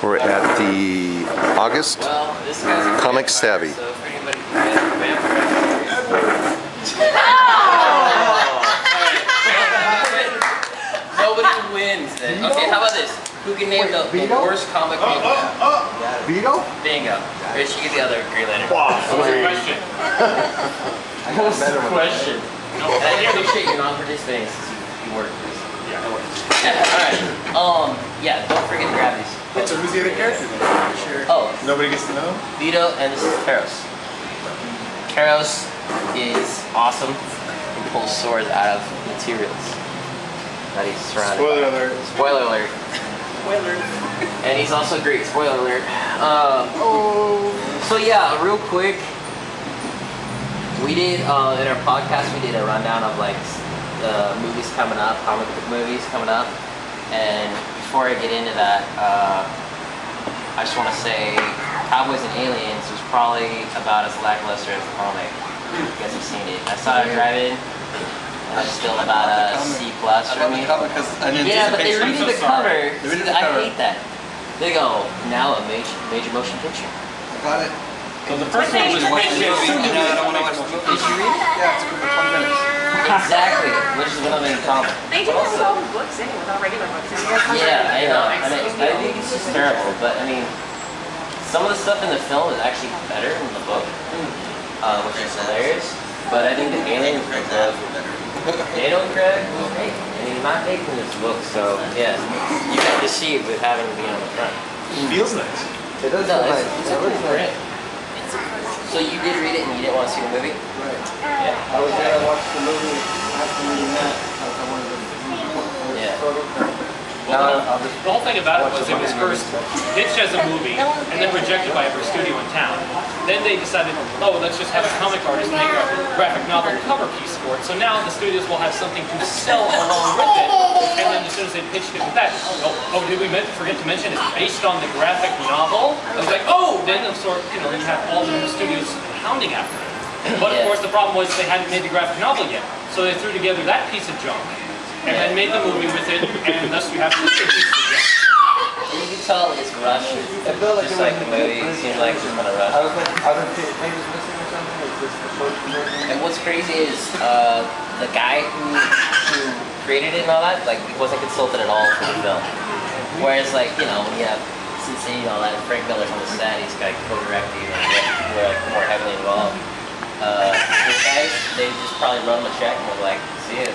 We're at the August Comic Savvy. So if anybody Nobody wins then. Okay, how about this? Who can name the worst comic book? Vito? Bingo. Rich, you get the other green letter. Wow, what's the question? What's the question? And I didn't appreciate your non-participating since you worked this. Yeah, it works. Yeah, alright. Yeah, don't forget to grab these. So who's the other character then? Sure. Oh. Nobody gets to know? Vito, and this is Karos. Karos is awesome. He pulls swords out of materials that he's surrounded Spoiler by. alert. Spoiler alert. Spoiler. And he's also Greek. Spoiler alert. So yeah, real quick, we did in our podcast we did a rundown of like the movies coming up, comic book movies coming up, and before I get into that, I just want to say Cowboys and Aliens was probably about as lackluster as the comic. You guys have seen it. I saw it drive-in. It's still about a C+ for me. Yeah, but they redid the cover. I hate that. They go, now a major motion picture. I got it. So the first one was watch the movie, and now I don't want to watch the movie. Did you read it? Yeah, it's good for 20 minutes. Exactly, which is what I'm in comic. They do this with all the books anyway, with all regular books. Yeah, I know. I think it's just terrible, but I mean, some of the stuff in the film is actually better than the book, which is hilarious. But I think the aliens were better. Daniel Craig was great, and he's not making this book, so yeah, you got deceived with having to be on the front. It feels nice. It does feel nice. It's pretty great. So you did read it and you didn't want to see the movie? Right. Yeah. I was there to watch the movie after reading that. I wanted to Yeah. The whole thing about it was first pitched as a movie and then rejected by every studio in town. Then they decided, oh, let's just have a comic artist make a graphic novel cover piece for it. So now the studios will have something to sell along with it. And then as soon as they pitched it with that, oh, did we forget to mention it's based on the graphic novel? I was like, oh, then of sort, you have all the studios hounding after it. But of course the problem was they hadn't made the graphic novel yet. So they threw together that piece of junk and then made the movie with it, and thus we have to pieces again. You can tell it's rushed, just like the movie. It seems like it's kind of rushed. I was like, are the pages missing or something? Is this the short version? And what's crazy is the guy who created it and all that, like, he wasn't consulted at all for the film. Whereas, like, when you have Cincinnati and all that, Frank Miller's on the set, he's got co-directing and we're like more heavily involved. These guys, they just probably wrote him a check and were like, see it.